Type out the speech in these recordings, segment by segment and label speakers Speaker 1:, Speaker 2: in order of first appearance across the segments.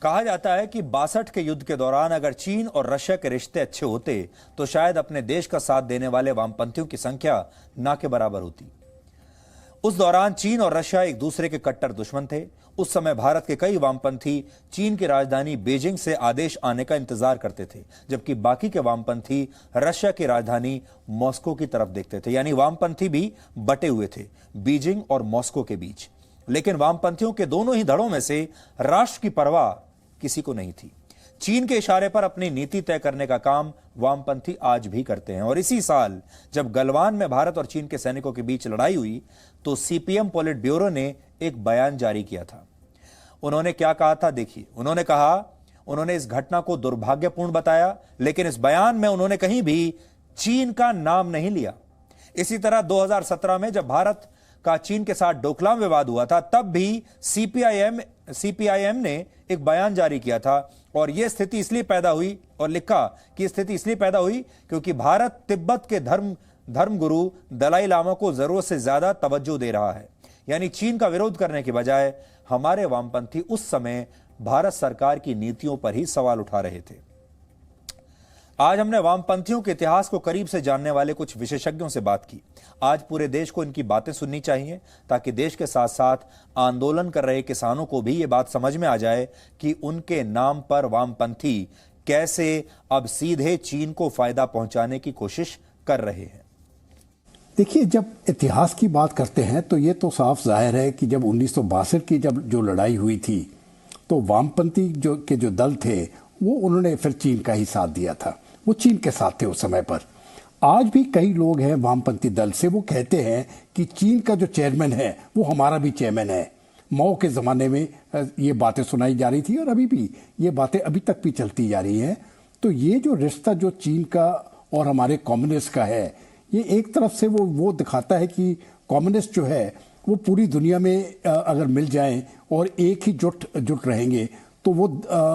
Speaker 1: कहा जाता है कि 62 के युद्ध के दौरान अगर चीन और रशिया के रिश्ते अच्छे होते तो शायद अपने देश का साथ देने वाले वामपंथियों की संख्या ना के बराबर होती। उस दौरान चीन और रशिया एक दूसरे के कट्टर दुश्मन थे। उस समय भारत के कई वामपंथी चीन की राजधानी बीजिंग से आदेश आने का इंतजार करते थे, जबकि बाकी के वामपंथी रशिया की राजधानी मॉस्को की तरफ देखते थे। यानी वामपंथी भी बटे हुए थे बीजिंग और मॉस्को के बीच। लेकिन वामपंथियों के दोनों ही धड़ों में से राष्ट्र की परवाह किसी को नहीं थी। चीन के इशारे पर अपनी नीति तय करने का काम वामपंथी आज भी करते हैं। और इसी साल जब गलवान में भारत और चीन के सैनिकों के बीच लड़ाई हुई तो सीपीएम पॉलिट ब्यूरो ने एक बयान जारी किया था। उन्होंने क्या कहा था, देखिए। उन्होंने इस घटना को दुर्भाग्यपूर्ण बताया, लेकिन इस बयान में उन्होंने कहीं भी चीन का नाम नहीं लिया। इसी तरह 2017 में जब भारत का चीन के साथ डोकलाम विवाद हुआ था, तब भी सीपीआईएम ने एक बयान जारी किया था और यह स्थिति इसलिए पैदा हुई और लिखा कि स्थिति इसलिए पैदा हुई क्योंकि भारत तिब्बत के धर्मगुरु दलाई लामा को जरूरत से ज्यादा तवज्जो दे रहा है। यानी चीन का विरोध करने के बजाय हमारे वामपंथी उस समय भारत सरकार की नीतियों पर ही सवाल उठा रहे थे। आज हमने वामपंथियों के इतिहास को करीब से जानने वाले कुछ विशेषज्ञों से बात की। आज पूरे देश को इनकी बातें सुननी चाहिए ताकि देश के साथ साथ आंदोलन कर रहे किसानों को भी ये बात समझ में आ जाए कि उनके नाम पर वामपंथी कैसे अब सीधे चीन को फायदा पहुंचाने की कोशिश कर रहे हैं।
Speaker 2: देखिए, जब इतिहास की बात करते हैं तो ये तो साफ जाहिर है कि जब 1962 की जो लड़ाई हुई थी तो वामपंथी जो दल थे वो उन्होंने फिर चीन का ही साथ दिया था। वो चीन के साथ थे उस समय पर। आज भी कई लोग हैं वामपंथी दल से, वो कहते हैं कि चीन का जो चेयरमैन है वो हमारा भी चेयरमैन है। माओ के ज़माने में ये बातें सुनाई जा रही थी और अभी भी ये बातें अभी तक भी चलती जा रही हैं। तो ये जो रिश्ता जो चीन का और हमारे कम्युनिस्ट का है, ये एक तरफ से वो दिखाता है कि कम्युनिस्ट जो है वो पूरी दुनिया में अगर मिल जाएं और एक ही जुट रहेंगे तो वो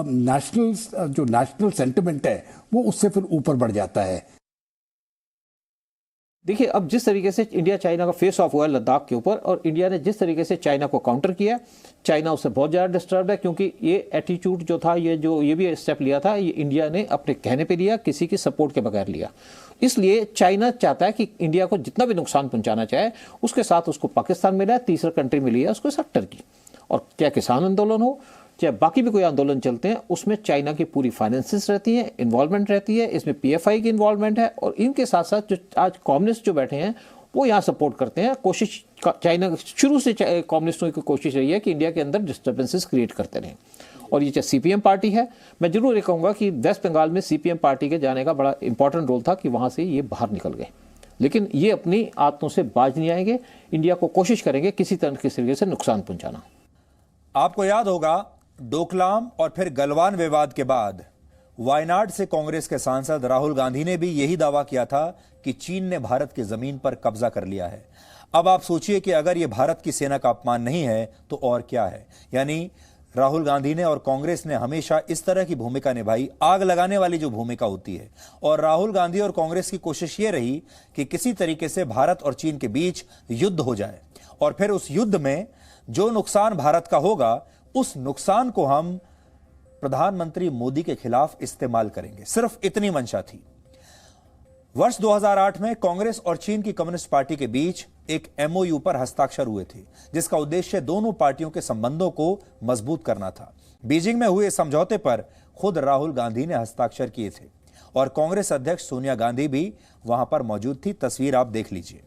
Speaker 2: नेशनल सेंटिमेंट है वो उससे फिर ऊपर बढ़ जाता है।
Speaker 3: देखिए, अब जिस तरीके से इंडिया चाइना का फेस ऑफ हुआ है लद्दाख के ऊपर और इंडिया ने जिस तरीके से चाइना को काउंटर किया, चाइना उससे बहुत ज़्यादा डिस्टर्ब है क्योंकि ये एटीट्यूड जो था, ये भी स्टेप लिया था, ये इंडिया ने अपने कहने पे लिया, किसी की सपोर्ट के बगैर लिया। इसलिए चाइना चाहता है कि इंडिया को जितना भी नुकसान पहुंचाना चाहे उसके साथ उसको पाकिस्तान मिला है, तीसरा कंट्री मिली है उसको सेक्टर की। और क्या किसान आंदोलन हो चाहे बाकी भी कोई आंदोलन चलते हैं, उसमें चाइना की पूरी फाइनेंसेस रहती हैं, इन्वॉल्वमेंट रहती है, इसमें पीएफआई की इन्वॉल्वमेंट है। और इनके साथ साथ जो आज कम्युनिस्ट जो बैठे हैं वो यहाँ सपोर्ट करते हैं। कोशिश चाइना शुरू से कम्युनिस्टों की कोशिश रही है कि इंडिया के अंदर डिस्टर्बेंसेस क्रिएट करते रहें। और ये चाहे सीपीएम पार्टी है, मैं जरूर ये कहूँगा कि वेस्ट बंगाल में सीपीएम पार्टी के जाने का बड़ा इंपॉर्टेंट रोल था कि वहाँ से ये बाहर निकल गए, लेकिन ये अपनी आदतों से बाज नहीं आएंगे, इंडिया को कोशिश करेंगे किसी तरह के तरीके से नुकसान पहुँचाना।
Speaker 1: आपको याद होगा डोकलाम और फिर गलवान विवाद के बाद वायनाड से कांग्रेस के सांसद राहुल गांधी ने भी यही दावा किया था कि चीन ने भारत की जमीन पर कब्जा कर लिया है। अब आप सोचिए कि अगर यह भारत की सेना का अपमान नहीं है तो और क्या है। यानी राहुल गांधी ने और कांग्रेस ने हमेशा इस तरह की भूमिका निभाई, आग लगाने वाली जो भूमिका होती है। और राहुल गांधी और कांग्रेस की कोशिश यह रही कि किसी तरीके से भारत और चीन के बीच युद्ध हो जाए और फिर उस युद्ध में जो नुकसान भारत का होगा उस नुकसान को हम प्रधानमंत्री मोदी के खिलाफ इस्तेमाल करेंगे। सिर्फ इतनी मंशा थी। वर्ष 2008 में कांग्रेस और चीन की कम्युनिस्ट पार्टी के बीच एक एमओयू पर हस्ताक्षर हुए थे जिसका उद्देश्य दोनों पार्टियों के संबंधों को मजबूत करना था। बीजिंग में हुए समझौते पर खुद राहुल गांधी ने हस्ताक्षर किए थे और कांग्रेस अध्यक्ष सोनिया गांधी भी वहां पर मौजूद थी। तस्वीर आप देख लीजिए।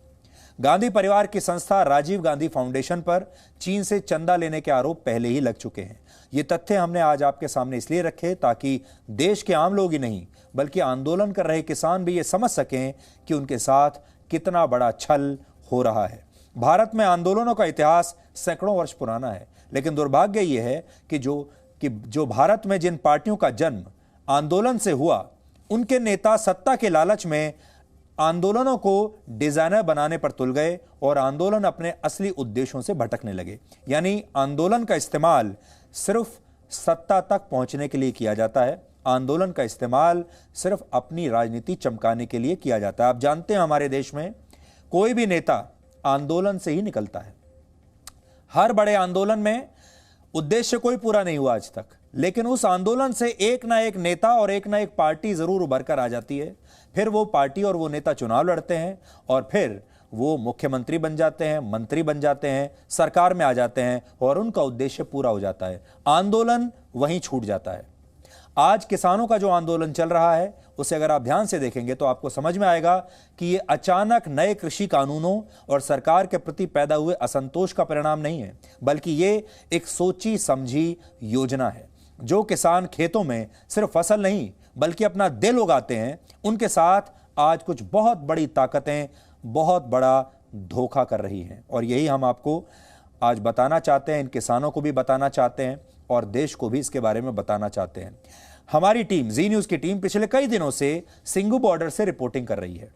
Speaker 1: गांधी परिवार की संस्था राजीव गांधी फाउंडेशन पर चीन से चंदा लेने के आरोप पहले ही लग चुके हैं। ये तथ्य हमने आज आपके सामने इसलिए रखे ताकि देश के आम लोग ही नहीं बल्कि आंदोलन कर रहे किसान भी ये समझ सकें कि उनके साथ कितना बड़ा छल हो रहा है। भारत में आंदोलनों का इतिहास सैकड़ों वर्ष पुराना है, लेकिन दुर्भाग्य यह है कि जो भारत में जिन पार्टियों का जन्म आंदोलन से हुआ, उनके नेता सत्ता के लालच में आंदोलनों को डिजाइनर बनाने पर तुल गए और आंदोलन अपने असली उद्देश्यों से भटकने लगे। यानी आंदोलन का इस्तेमाल सिर्फ सत्ता तक पहुंचने के लिए किया जाता है, आंदोलन का इस्तेमाल सिर्फ अपनी राजनीति चमकाने के लिए किया जाता है। आप जानते हैं हमारे देश में कोई भी नेता आंदोलन से ही निकलता है। हर बड़े आंदोलन में उद्देश्य कोई पूरा नहीं हुआ आज तक, लेकिन उस आंदोलन से एक ना एक नेता और एक ना एक पार्टी जरूर उभर कर आ जाती है। फिर वो पार्टी और वो नेता चुनाव लड़ते हैं और फिर वो मुख्यमंत्री बन जाते हैं, मंत्री बन जाते हैं, सरकार में आ जाते हैं और उनका उद्देश्य पूरा हो जाता है। आंदोलन वहीं छूट जाता है। आज किसानों का जो आंदोलन चल रहा है उसे अगर आप ध्यान से देखेंगे तो आपको समझ में आएगा कि ये अचानक नए कृषि कानूनों और सरकार के प्रति पैदा हुए असंतोष का परिणाम नहीं है, बल्कि ये एक सोची समझी योजना है। जो किसान खेतों में सिर्फ फसल नहीं बल्कि अपना दिल उगाते हैं, उनके साथ आज कुछ बहुत बड़ी ताकतें बहुत बड़ा धोखा कर रही हैं और यही हम आपको आज बताना चाहते हैं। इन किसानों को भी बताना चाहते हैं और देश को भी इसके बारे में बताना चाहते हैं। हमारी टीम, जी न्यूज की टीम, पिछले कई दिनों से सिंघू बॉर्डर से रिपोर्टिंग कर रही है,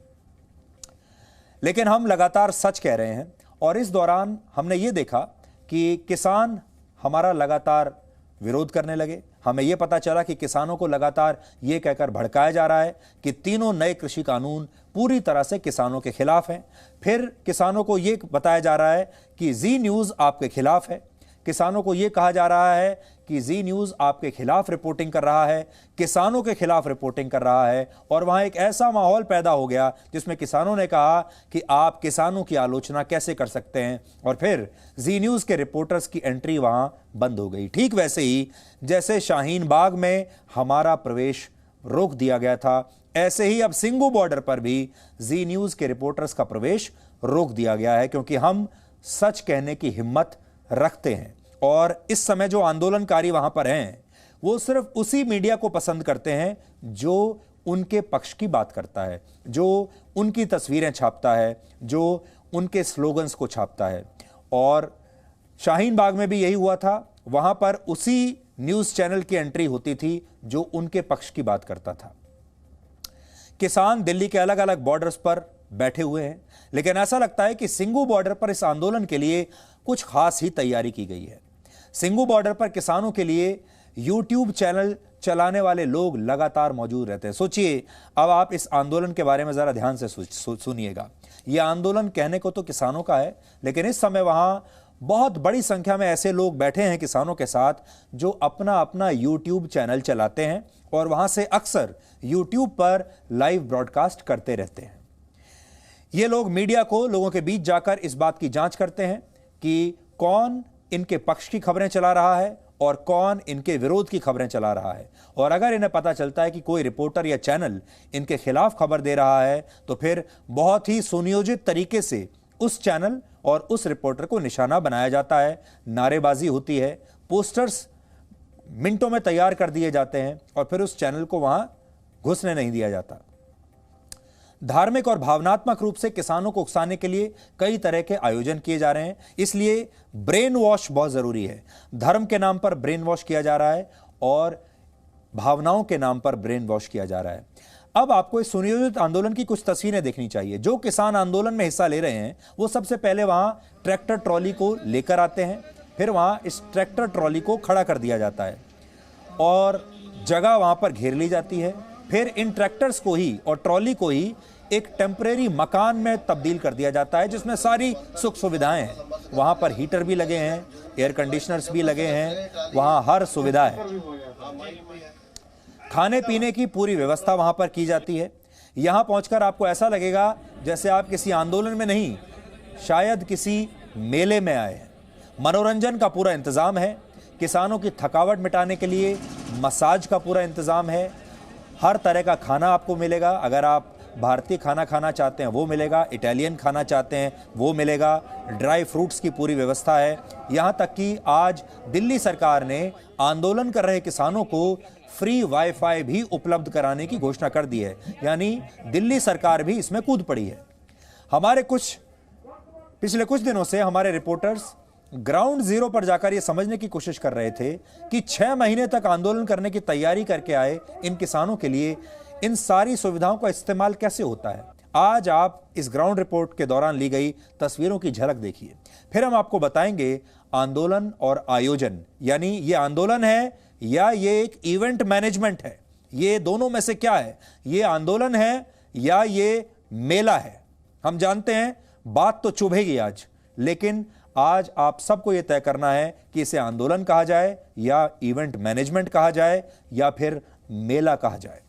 Speaker 1: लेकिन हम लगातार सच कह रहे हैं और इस दौरान हमने ये देखा कि किसान हमारा लगातार विरोध करने लगे। हमें यह पता चला कि किसानों को लगातार यह कहकर भड़काया जा रहा है कि तीनों नए कृषि कानून पूरी तरह से किसानों के खिलाफ हैं। फिर किसानों को यह बताया जा रहा है कि जी न्यूज आपके खिलाफ है। किसानों को यह कहा जा रहा है कि जी न्यूज आपके खिलाफ रिपोर्टिंग कर रहा है, किसानों के खिलाफ रिपोर्टिंग कर रहा है। और वहां एक ऐसा माहौल पैदा हो गया जिसमें किसानों ने कहा कि आप किसानों की आलोचना कैसे कर सकते हैं, और फिर जी न्यूज के रिपोर्टर्स की एंट्री वहां बंद हो गई। ठीक वैसे ही जैसे शाहीन बाग में हमारा प्रवेश रोक दिया गया था, ऐसे ही अब सिंघू बॉर्डर पर भी जी न्यूज के रिपोर्टर्स का प्रवेश रोक दिया गया है, क्योंकि हम सच कहने की हिम्मत रखते हैं। और इस समय जो आंदोलनकारी वहां पर हैं वो सिर्फ उसी मीडिया को पसंद करते हैं जो उनके पक्ष की बात करता है, जो उनकी तस्वीरें छापता है, जो उनके स्लोगन्स को छापता है। और शाहीन बाग में भी यही हुआ था। वहां पर उसी न्यूज चैनल की एंट्री होती थी जो उनके पक्ष की बात करता था। किसान दिल्ली के अलग अलग बॉर्डर्स पर बैठे हुए हैं, लेकिन ऐसा लगता है कि सिंघू बॉर्डर पर इस आंदोलन के लिए कुछ खास ही तैयारी की गई है। सिंघू बॉर्डर पर किसानों के लिए यूट्यूब चैनल चलाने वाले लोग लगातार मौजूद रहते हैं। सोचिए, अब आप इस आंदोलन के बारे में जरा ध्यान से सुनिएगा। यह आंदोलन कहने को तो किसानों का है, लेकिन इस समय वहां बहुत बड़ी संख्या में ऐसे लोग बैठे हैं किसानों के साथ जो अपना अपना यूट्यूब चैनल चलाते हैं और वहां से अक्सर यूट्यूब पर लाइव ब्रॉडकास्ट करते रहते हैं। ये लोग मीडिया को लोगों के बीच जाकर इस बात की जांच करते हैं कि कौन इनके पक्ष की खबरें चला रहा है और कौन इनके विरोध की खबरें चला रहा है। और अगर इन्हें पता चलता है कि कोई रिपोर्टर या चैनल इनके खिलाफ खबर दे रहा है तो फिर बहुत ही सुनियोजित तरीके से उस चैनल और उस रिपोर्टर को निशाना बनाया जाता है, नारेबाजी होती है, पोस्टर्स मिनटों में तैयार कर दिए जाते हैं और फिर उस चैनल को वहां घुसने नहीं दिया जाता। धार्मिक और भावनात्मक रूप से किसानों को उकसाने के लिए कई तरह के आयोजन किए जा रहे हैं, इसलिए ब्रेन वॉश बहुत जरूरी है। धर्म के नाम पर ब्रेन वॉश किया जा रहा है और भावनाओं के नाम पर ब्रेन वॉश किया जा रहा है। अब आपको इस सुनियोजित आंदोलन की कुछ तस्वीरें देखनी चाहिए। जो किसान आंदोलन में हिस्सा ले रहे हैं वो सबसे पहले वहां ट्रैक्टर ट्रॉली को लेकर आते हैं, फिर वहां इस ट्रैक्टर ट्रॉली को खड़ा कर दिया जाता है और जगह वहां पर घेर ली जाती है। फिर इन ट्रैक्टर्स को ही और ट्रॉली को ही एक टेम्परेरी मकान में तब्दील कर दिया जाता है जिसमें सारी सुख सुविधाएं हैं। वहां पर हीटर भी लगे हैं, एयर कंडीशनर्स भी लगे हैं, वहां हर सुविधा है। खाने पीने की पूरी व्यवस्था वहां पर की जाती है। यहां पहुंचकर आपको ऐसा लगेगा जैसे आप किसी आंदोलन में नहीं, शायद किसी मेले में आए हैं। मनोरंजन का पूरा इंतजाम है। किसानों की थकावट मिटाने के लिए मसाज का पूरा इंतजाम है। हर तरह का खाना आपको मिलेगा। अगर आप भारतीय खाना खाना चाहते हैं वो मिलेगा, इटालियन खाना चाहते हैं वो मिलेगा, ड्राई फ्रूट्स की पूरी व्यवस्था है। यहाँ तक कि आज दिल्ली सरकार ने आंदोलन कर रहे किसानों को फ्री वाईफाई भी उपलब्ध कराने की घोषणा कर दी है, यानी दिल्ली सरकार भी इसमें कूद पड़ी है। पिछले कुछ दिनों से हमारे रिपोर्टर्स ग्राउंड जीरो पर जाकर यह समझने की कोशिश कर रहे थे कि 6 महीने तक आंदोलन करने की तैयारी करके आए इन किसानों के लिए इन सारी सुविधाओं का इस्तेमाल कैसे होता है। आज आप इस ग्राउंड रिपोर्ट के दौरान ली गई तस्वीरों की झलक देखिए, फिर हम आपको बताएंगे आंदोलन और आयोजन, यानी ये आंदोलन है या ये एक इवेंट मैनेजमेंट है, ये दोनों में से क्या है, ये आंदोलन है या ये मेला है। हम जानते हैं बात तो चुभेगी आज, लेकिन आज आप सबको यह तय करना है कि इसे आंदोलन कहा जाए या इवेंट मैनेजमेंट कहा जाए या फिर मेला कहा जाए।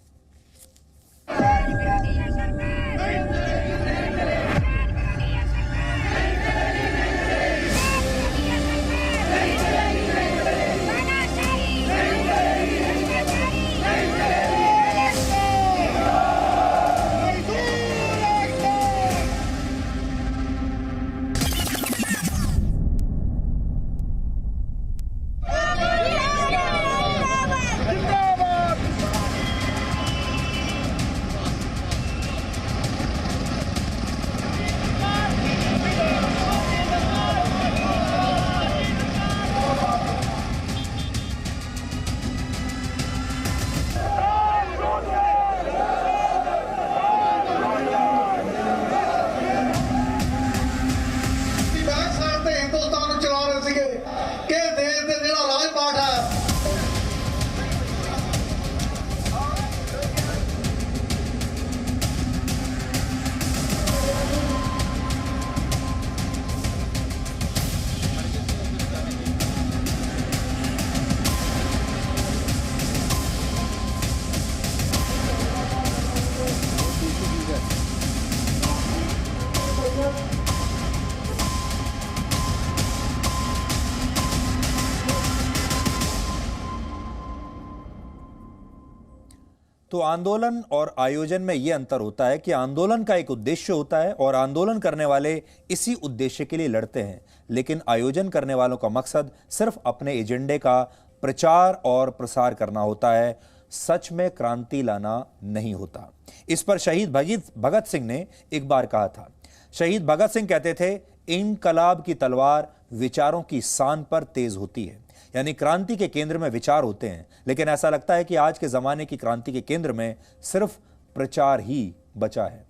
Speaker 1: तो आंदोलन और आयोजन में यह अंतर होता है कि आंदोलन का एक उद्देश्य होता है और आंदोलन करने वाले इसी उद्देश्य के लिए लड़ते हैं, लेकिन आयोजन करने वालों का मकसद सिर्फ अपने एजेंडे का प्रचार और प्रसार करना होता है, सच में क्रांति लाना नहीं होता। इस पर शहीद भगत सिंह ने एक बार कहा था। शहीद भगत सिंह कहते थे, इनकलाब की तलवार विचारों की शान पर तेज होती है। यानी क्रांति के केंद्र में विचार होते हैं, लेकिन ऐसा लगता है कि आज के जमाने की क्रांति के केंद्र में सिर्फ प्रचार ही बचा है।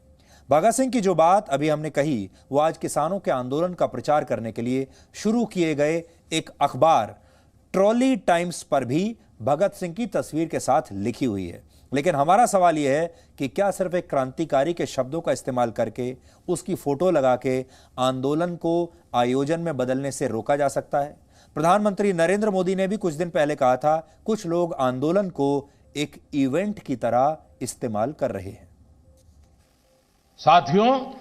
Speaker 1: भगत सिंह की जो बात अभी हमने कही वो आज किसानों के आंदोलन का प्रचार करने के लिए शुरू किए गए एक अखबार ट्रॉली टाइम्स पर भी भगत सिंह की तस्वीर के साथ लिखी हुई है। लेकिन हमारा सवाल यह है कि क्या सिर्फ एक क्रांतिकारी के शब्दों का इस्तेमाल करके उसकी फोटो लगा के आंदोलन को आयोजन में बदलने से रोका जा सकता है? प्रधानमंत्री नरेंद्र मोदी ने भी कुछ दिन पहले कहा था, कुछ लोग आंदोलन को एक इवेंट की तरह इस्तेमाल कर रहे हैं।
Speaker 4: साथियों,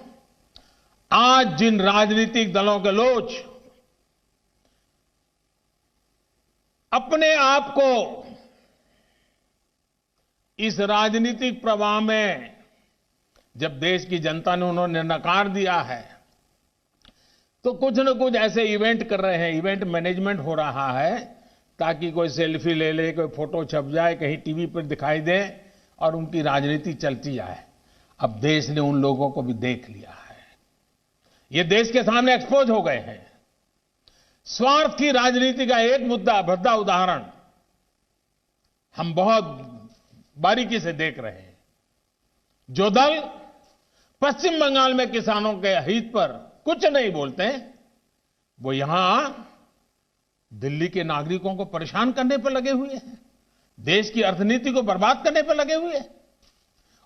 Speaker 4: आज जिन राजनीतिक दलों के लोग अपने आप को इस राजनीतिक प्रवाह में, जब देश की जनता ने उन्होंने नकार दिया है, तो कुछ न कुछ ऐसे इवेंट कर रहे हैं, इवेंट मैनेजमेंट हो रहा है ताकि कोई सेल्फी ले ले, कोई फोटो छप जाए, कहीं टीवी पर दिखाई दे और उनकी राजनीति चलती जाए। अब देश ने उन लोगों को भी देख लिया है, ये देश के सामने एक्सपोज हो गए हैं। स्वार्थ की राजनीति का एक मुद्दा, भद्दा उदाहरण हम बहुत बारीकी से देख रहे हैं। जो दल पश्चिम बंगाल में किसानों के हित पर कुछ नहीं बोलते, वो यहां दिल्ली के नागरिकों को परेशान करने पर लगे हुए हैं, देश की अर्थनीति को बर्बाद करने पर लगे हुए हैं,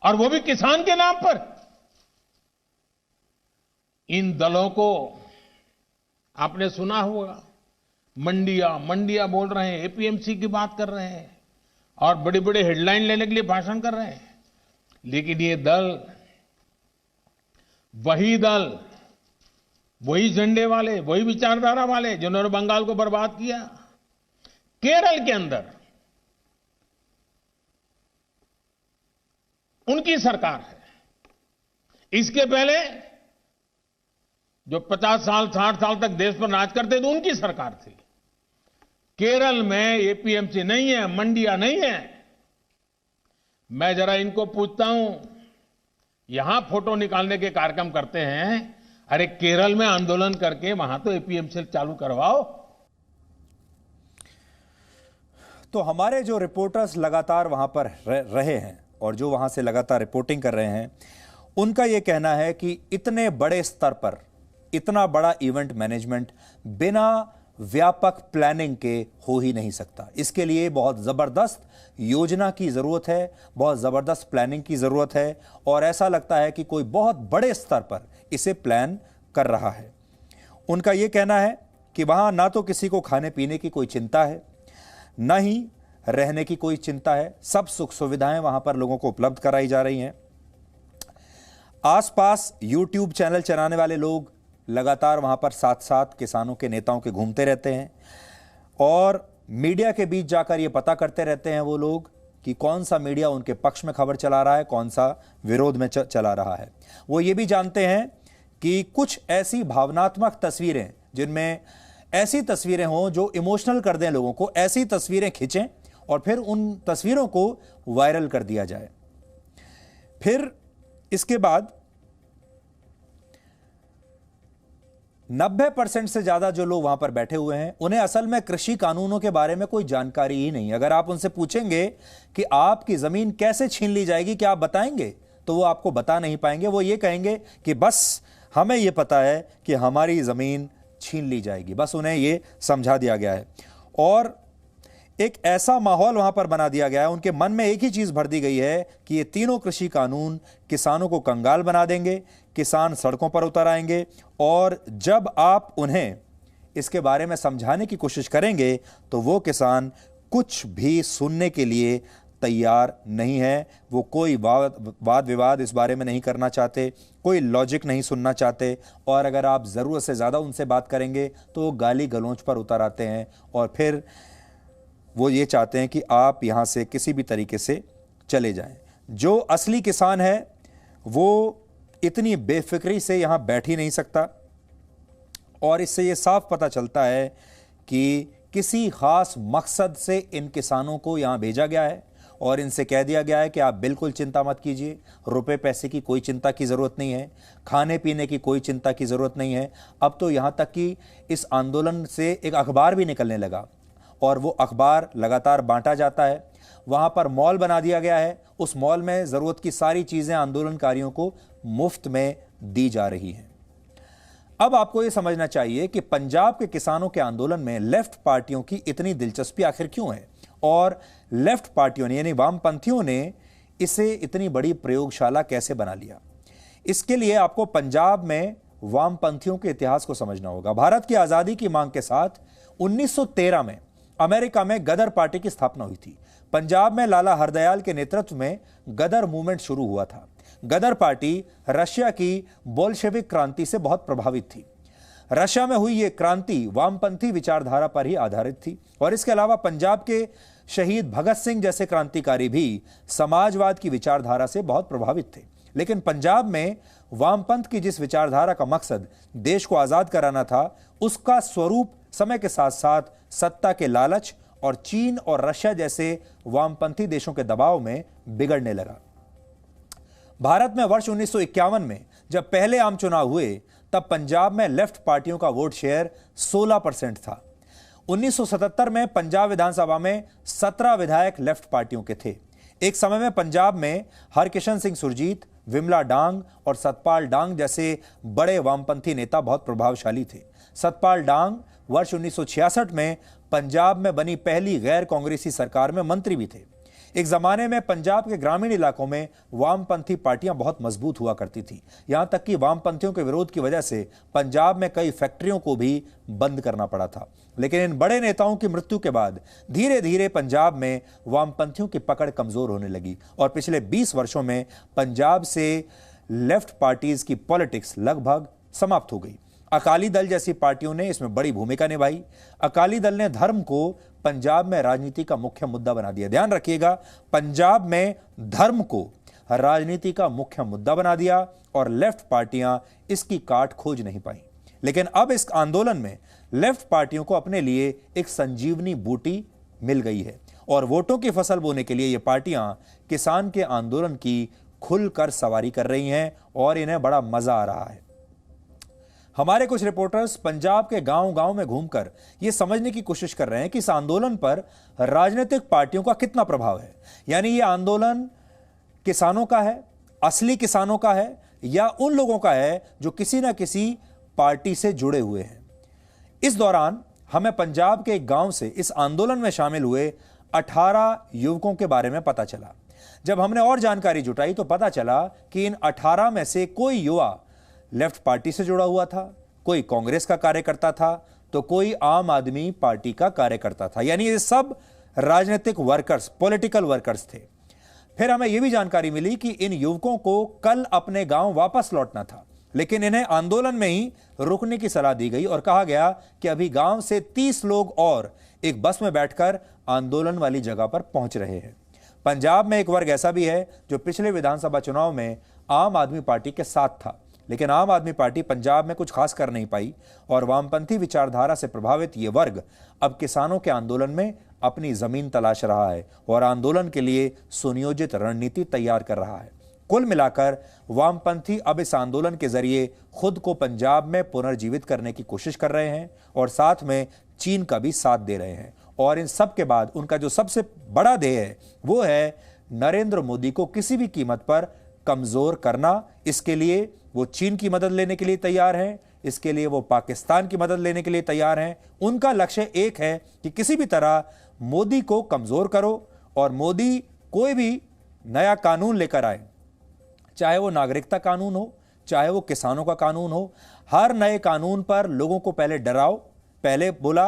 Speaker 4: और वो भी किसान के नाम पर। इन दलों को आपने सुना होगा, मंडिया बोल रहे हैं, एपीएमसी की बात कर रहे हैं और बड़ी बड़ी हेडलाइन लेने के लिए भाषण कर रहे हैं। लेकिन ये दल, वही झंडे वाले, वही विचारधारा वाले जिन्होंने बंगाल को बर्बाद किया। केरल के अंदर उनकी सरकार है। इसके पहले जो 50 साल 60 साल तक देश पर राज करते थे, उनकी सरकार थी। केरल में एपीएमसी नहीं है, मंडिया नहीं है। मैं जरा इनको पूछता हूं, यहां फोटो निकालने के कार्यक्रम करते हैं, अरे केरल में आंदोलन करके वहां तो एपीएमसी चालू करवाओ।
Speaker 1: तो हमारे जो रिपोर्टर्स लगातार वहां पर रहे हैं और जो वहां से लगातार रिपोर्टिंग कर रहे हैं, उनका यह कहना है कि इतने बड़े स्तर पर इतना बड़ा इवेंट मैनेजमेंट बिना व्यापक प्लानिंग के हो ही नहीं सकता। इसके लिए बहुत जबरदस्त योजना की जरूरत है, बहुत जबरदस्त प्लानिंग की जरूरत है, और ऐसा लगता है कि कोई बहुत बड़े स्तर पर इसे प्लान कर रहा है। उनका यह कहना है कि वहां ना तो किसी को खाने पीने की कोई चिंता है, ना ही रहने की कोई चिंता है। सब सुख सुविधाएं वहां पर लोगों को उपलब्ध कराई जा रही हैं। आसपास यूट्यूब चैनल चलाने वाले लोग लगातार वहां पर साथ साथ किसानों के नेताओं के घूमते रहते हैं और मीडिया के बीच जाकर ये पता करते रहते हैं वो लोग कि कौन सा मीडिया उनके पक्ष में खबर चला रहा है, कौन सा विरोध में चला रहा है। वो ये भी जानते हैं कि कुछ ऐसी भावनात्मक तस्वीरें, जिनमें ऐसी तस्वीरें हों जो इमोशनल कर दें लोगों को, ऐसी तस्वीरें खींचें और फिर उन तस्वीरों को वायरल कर दिया जाए। फिर इसके बाद 90% से ज्यादा जो लोग वहां पर बैठे हुए हैं, उन्हें असल में कृषि कानूनों के बारे में कोई जानकारी ही नहीं। अगर आप उनसे पूछेंगे कि आपकी जमीन कैसे छीन ली जाएगी, क्या आप बताएंगे, तो वो आपको बता नहीं पाएंगे। वो ये कहेंगे कि बस हमें यह पता है कि हमारी जमीन छीन ली जाएगी, बस उन्हें यह समझा दिया गया है। और एक ऐसा माहौल वहां पर बना दिया गया है, उनके मन में एक ही चीज भर दी गई है कि ये तीनों कृषि कानून किसानों को कंगाल बना देंगे, किसान सड़कों पर उतर आएंगे और जब आप उन्हें इसके बारे में समझाने की कोशिश करेंगे तो वो किसान कुछ भी सुनने के लिए तैयार नहीं है। वो कोई वाद विवाद इस बारे में नहीं करना चाहते, कोई लॉजिक नहीं सुनना चाहते और अगर आप जरूरत से ज्यादा उनसे बात करेंगे तो वो गाली गलौज पर उतर आते हैं और फिर वो ये चाहते हैं कि आप यहां से किसी भी तरीके से चले जाएं। जो असली किसान है वो इतनी बेफिक्री से यहां बैठ ही नहीं सकता और इससे ये साफ पता चलता है कि किसी खास मकसद से इन किसानों को यहां भेजा गया है और इनसे कह दिया गया है कि आप बिल्कुल चिंता मत कीजिए, रुपए पैसे की कोई चिंता की ज़रूरत नहीं है, खाने पीने की कोई चिंता की ज़रूरत नहीं है। अब तो यहाँ तक कि इस आंदोलन से एक अखबार भी निकलने लगा और वो अखबार लगातार बांटा जाता है। वहाँ पर मॉल बना दिया गया है, उस मॉल में ज़रूरत की सारी चीज़ें आंदोलनकारियों को मुफ्त में दी जा रही हैं। अब आपको ये समझना चाहिए कि पंजाब के किसानों के आंदोलन में लेफ्ट पार्टियों की इतनी दिलचस्पी आखिर क्यों है और लेफ्ट पार्टियों ने यानी वामपंथियों ने इसे इतनी बड़ी प्रयोगशाला कैसे बना लिया। इसके लिए आपको पंजाब में वामपंथियों के इतिहास को समझना होगा। भारत की आजादी की मांग के साथ 1913 में अमेरिका में गदर पार्टी की स्थापना हुई थी। पंजाब में लाला हरदयाल के नेतृत्व में गदर मूवमेंट शुरू हुआ था। गदर पार्टी रशिया की बोल्शेविक क्रांति से बहुत प्रभावित थी। रशिया में हुई यह क्रांति वामपंथी विचारधारा पर ही आधारित थी और इसके अलावा पंजाब के शहीद भगत सिंह जैसे क्रांतिकारी भी समाजवाद की विचारधारा से बहुत प्रभावित थे। लेकिन पंजाब में वामपंथ की जिस विचारधारा का मकसद देश को आजाद कराना था, उसका स्वरूप समय के साथ साथ सत्ता के लालच और चीन और रशिया जैसे वामपंथी देशों के दबाव में बिगड़ने लगा। भारत में वर्ष 1951 में जब पहले आम चुनाव हुए तब पंजाब में लेफ्ट पार्टियों का वोट शेयर 16% था। 1977 में पंजाब विधानसभा में 17 विधायक लेफ्ट पार्टियों के थे। एक समय में पंजाब में हरकिशन सिंह सुरजीत, विमला डांग और सतपाल डांग जैसे बड़े वामपंथी नेता बहुत प्रभावशाली थे। सतपाल डांग वर्ष 1966 में पंजाब में बनी पहली गैर कांग्रेसी सरकार में मंत्री भी थे। एक जमाने में पंजाब के ग्रामीण इलाकों में वामपंथी पार्टियां बहुत मजबूत हुआ करती थी। यहां तक कि वामपंथियों के विरोध की वजह से पंजाब में कई फैक्ट्रियों को भी बंद करना पड़ा था। लेकिन इन बड़े नेताओं की मृत्यु के बाद धीरे धीरे पंजाब में वामपंथियों की पकड़ कमजोर होने लगी और पिछले 20 वर्षों में पंजाब से लेफ्ट पार्टीज की पॉलिटिक्स लगभग समाप्त हो गई। अकाली दल जैसी पार्टियों ने इसमें बड़ी भूमिका निभाई। अकाली दल ने धर्म को पंजाब में राजनीति का मुख्य मुद्दा बना दिया। ध्यान रखिएगा, पंजाब में धर्म को राजनीति का मुख्य मुद्दा बना दिया और लेफ्ट पार्टियां इसकी काट खोज नहीं पाई। लेकिन अब इस आंदोलन में लेफ्ट पार्टियों को अपने लिए एक संजीवनी बूटी मिल गई है और वोटों की फसल बोने के लिए ये पार्टियां किसान के आंदोलन की खुलकर सवारी कर रही हैं और इन्हें बड़ा मजा आ रहा है। हमारे कुछ रिपोर्टर्स पंजाब के गांव-गांव में घूमकर यह समझने की कोशिश कर रहे हैं कि इस आंदोलन पर राजनीतिक पार्टियों का कितना प्रभाव है। यानी यह आंदोलन किसानों का है, असली किसानों का है या उन लोगों का है जो किसी ना किसी पार्टी से जुड़े हुए हैं। इस दौरान हमें पंजाब के एक गांव से इस आंदोलन में शामिल हुए 18 युवकों के बारे में पता चला। जब हमने और जानकारी जुटाई तो पता चला कि इन 18 में से कोई युवा लेफ्ट पार्टी से जुड़ा हुआ था, कोई कांग्रेस का कार्यकर्ता था, तो कोई आम आदमी पार्टी का कार्यकर्ता था। यानी ये सब राजनीतिक वर्कर्स, पॉलिटिकल वर्कर्स थे। फिर हमें यह भी जानकारी मिली कि इन युवकों को कल अपने गांव वापस लौटना था, लेकिन इन्हें आंदोलन में ही रुकने की सलाह दी गई और कहा गया कि अभी गांव से 30 लोग और एक बस में बैठकर आंदोलन वाली जगह पर पहुंच रहे हैं। पंजाब में एक वर्ग ऐसा भी है जो पिछले विधानसभा चुनाव में आम आदमी पार्टी के साथ था, लेकिन आम आदमी पार्टी पंजाब में कुछ खास कर नहीं पाई और वामपंथी विचारधारा से प्रभावित यह वर्ग अब किसानों के आंदोलन में अपनी जमीन तलाश रहा है और आंदोलन के लिए सुनियोजित रणनीति तैयार कर रहा है। कुल मिलाकर वामपंथी अब इस आंदोलन के जरिए खुद को पंजाब में पुनर्जीवित करने की कोशिश कर रहे हैं और साथ में चीन का भी साथ दे रहे हैं। और इन सब के बाद उनका जो सबसे बड़ा ध्येय है वो है नरेंद्र मोदी को किसी भी कीमत पर कमजोर करना। इसके लिए वो चीन की मदद लेने के लिए तैयार हैं, इसके लिए वो पाकिस्तान की मदद लेने के लिए तैयार हैं। उनका लक्ष्य एक है कि किसी भी तरह मोदी को कमजोर करो और मोदी कोई भी नया कानून लेकर आए, चाहे वो नागरिकता कानून हो, चाहे वो किसानों का कानून हो, हर नए कानून पर लोगों को पहले डराओ। पहले बोला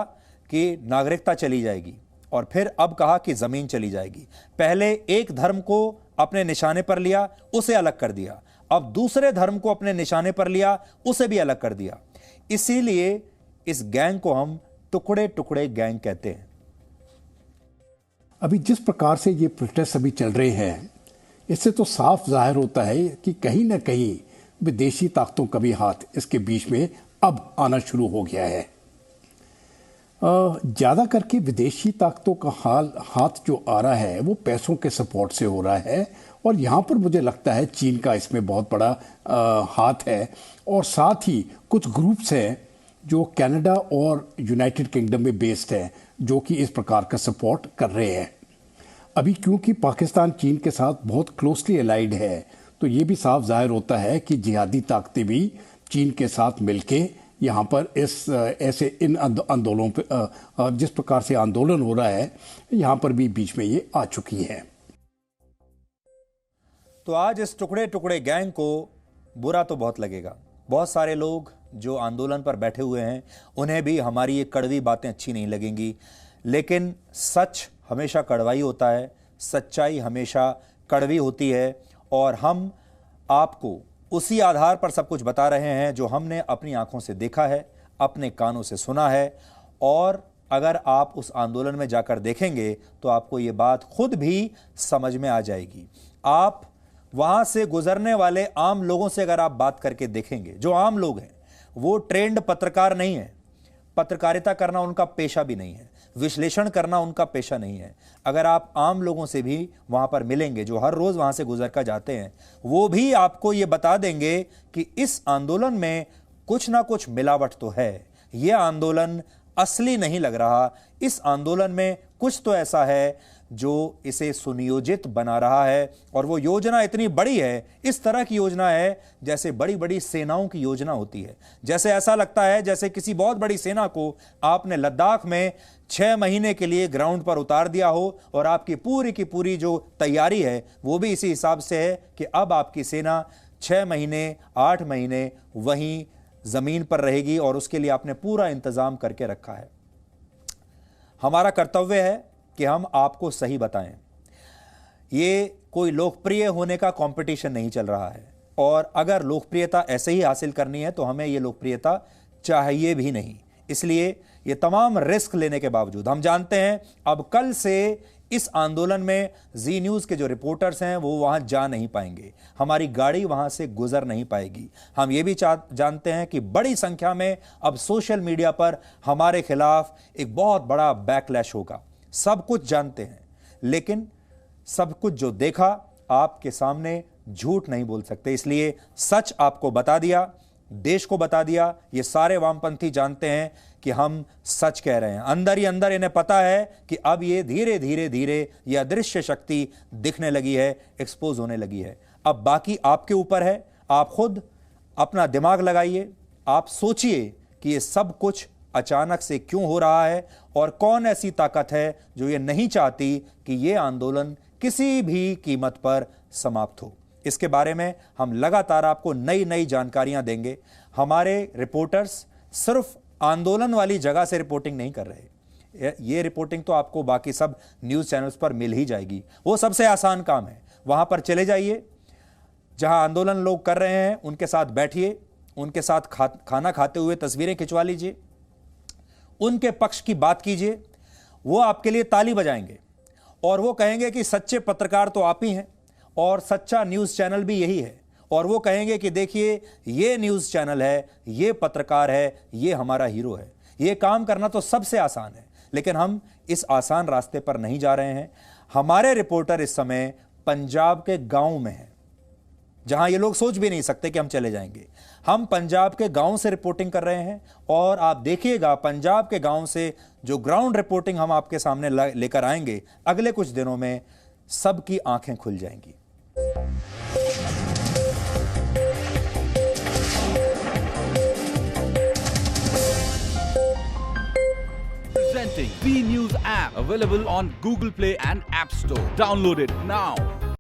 Speaker 1: कि नागरिकता चली जाएगी और फिर अब कहा कि जमीन चली जाएगी। पहले एक धर्म को अपने निशाने पर लिया, उसे अलग कर दिया, अब दूसरे धर्म को अपने निशाने पर लिया, उसे भी अलग कर दिया। इसीलिए इस गैंग को हम टुकड़े टुकड़े गैंग कहते हैं।
Speaker 2: अभी जिस प्रकार से ये प्रोटेस्ट अभी चल रहे हैं, इससे तो साफ जाहिर होता है कि कहीं ना कहीं विदेशी ताकतों का भी हाथ इसके बीच में अब आना शुरू हो गया है। ज़्यादा करके विदेशी ताकतों का हाथ जो आ रहा है वो पैसों के सपोर्ट से हो रहा है और यहाँ पर मुझे लगता है चीन का इसमें बहुत बड़ा हाथ है। और साथ ही कुछ ग्रुप्स हैं जो कनाडा और यूनाइटेड किंगडम में बेस्ड हैं जो कि इस प्रकार का सपोर्ट कर रहे हैं। अभी क्योंकि पाकिस्तान चीन के साथ बहुत क्लोजली अलाइड है, तो ये भी साफ जाहिर होता है कि जिहादी ताकतें भी चीन के साथ मिलके यहाँ पर ऐसे इन आंदोलनों पे जिस प्रकार से आंदोलन हो रहा है यहाँ पर भी बीच में ये आ चुकी है।
Speaker 1: तो आज इस टुकड़े टुकड़े गैंग को बुरा तो बहुत लगेगा। बहुत सारे लोग जो आंदोलन पर बैठे हुए हैं उन्हें भी हमारी ये कड़वी बातें अच्छी नहीं लगेंगी, लेकिन सच हमेशा कड़वाई होता है, सच्चाई हमेशा कड़वी होती है और हम आपको उसी आधार पर सब कुछ बता रहे हैं जो हमने अपनी आंखों से देखा है, अपने कानों से सुना है। और अगर आप उस आंदोलन में जाकर देखेंगे तो आपको ये बात खुद भी समझ में आ जाएगी। आप वहां से गुजरने वाले आम लोगों से अगर आप बात करके देखेंगे, जो आम लोग हैं वो ट्रेंड पत्रकार नहीं है, पत्रकारिता करना उनका पेशा भी नहीं है, विश्लेषण करना उनका पेशा नहीं है। अगर आप आम लोगों से भी वहां पर मिलेंगे जो हर रोज वहां से गुजर कर जाते हैं, वो भी आपको ये बता देंगे कि इस आंदोलन में कुछ ना कुछ मिलावट तो है, यह आंदोलन असली नहीं लग रहा, इस आंदोलन में कुछ तो ऐसा है जो इसे सुनियोजित बना रहा है। और वो योजना इतनी बड़ी है, इस तरह की योजना है जैसे बड़ी बड़ी सेनाओं की योजना होती है। जैसे ऐसा लगता है जैसे किसी बहुत बड़ी सेना को आपने लद्दाख में 6 महीने के लिए ग्राउंड पर उतार दिया हो और आपकी पूरी की पूरी जो तैयारी है वो भी इसी हिसाब से है कि अब आपकी सेना 6 महीने 8 महीने वहीं जमीन पर रहेगी और उसके लिए आपने पूरा इंतजाम करके रखा है। हमारा कर्तव्य है कि हम आपको सही बताएं। ये कोई लोकप्रिय होने का कंपटीशन नहीं चल रहा है और अगर लोकप्रियता ऐसे ही हासिल करनी है तो हमें ये लोकप्रियता चाहिए भी नहीं। इसलिए ये तमाम रिस्क लेने के बावजूद हम जानते हैं अब कल से इस आंदोलन में जी न्यूज़ के जो रिपोर्टर्स हैं वो वहां जा नहीं पाएंगे, हमारी गाड़ी वहां से गुजर नहीं पाएगी। हम ये भी जानते हैं कि बड़ी संख्या में अब सोशल मीडिया पर हमारे खिलाफ एक बहुत बड़ा बैकलैश होगा। सब कुछ जानते हैं, लेकिन सब कुछ जो देखा आपके सामने झूठ नहीं बोल सकते, इसलिए सच आपको बता दिया, देश को बता दिया। ये सारे वामपंथी जानते हैं कि हम सच कह रहे हैं। अंदर ही अंदर इन्हें पता है कि अब ये धीरे धीरे धीरे ये अदृश्य शक्ति दिखने लगी है, एक्सपोज होने लगी है। अब बाकी आपके ऊपर है, आप खुद अपना दिमाग लगाइए, आप सोचिए कि ये सब कुछ अचानक से क्यों हो रहा है और कौन ऐसी ताकत है जो ये नहीं चाहती कि ये आंदोलन किसी भी कीमत पर समाप्त हो। इसके बारे में हम लगातार आपको नई नई जानकारियां देंगे। हमारे रिपोर्टर्स सिर्फ आंदोलन वाली जगह से रिपोर्टिंग नहीं कर रहे। ये रिपोर्टिंग तो आपको बाकी सब न्यूज़ चैनल्स पर मिल ही जाएगी। वो सबसे आसान काम है। वहां पर चले जाइए, जहां आंदोलन लोग कर रहे हैं उनके साथ बैठिए, उनके साथ खाना खाते हुए तस्वीरें खिंचवा लीजिए, उनके पक्ष की बात कीजिए। वो आपके लिए ताली बजाएंगे और वो कहेंगे कि सच्चे पत्रकार तो आप ही हैं और सच्चा न्यूज़ चैनल भी यही है। और वो कहेंगे कि देखिए, ये न्यूज़ चैनल है, ये पत्रकार है, ये हमारा हीरो है। ये काम करना तो सबसे आसान है, लेकिन हम इस आसान रास्ते पर नहीं जा रहे हैं। हमारे रिपोर्टर इस समय पंजाब के गांव में हैं, जहां ये लोग सोच भी नहीं सकते कि हम चले जाएंगे। हम पंजाब के गांव से रिपोर्टिंग कर रहे हैं और आप देखिएगा, पंजाब के गांव से जो ग्राउंड रिपोर्टिंग हम आपके सामने लेकर आएंगे, अगले कुछ दिनों में सबकी आंखें खुल जाएंगी।
Speaker 5: Presenting B News app, available on Google Play and App Store. Download it now.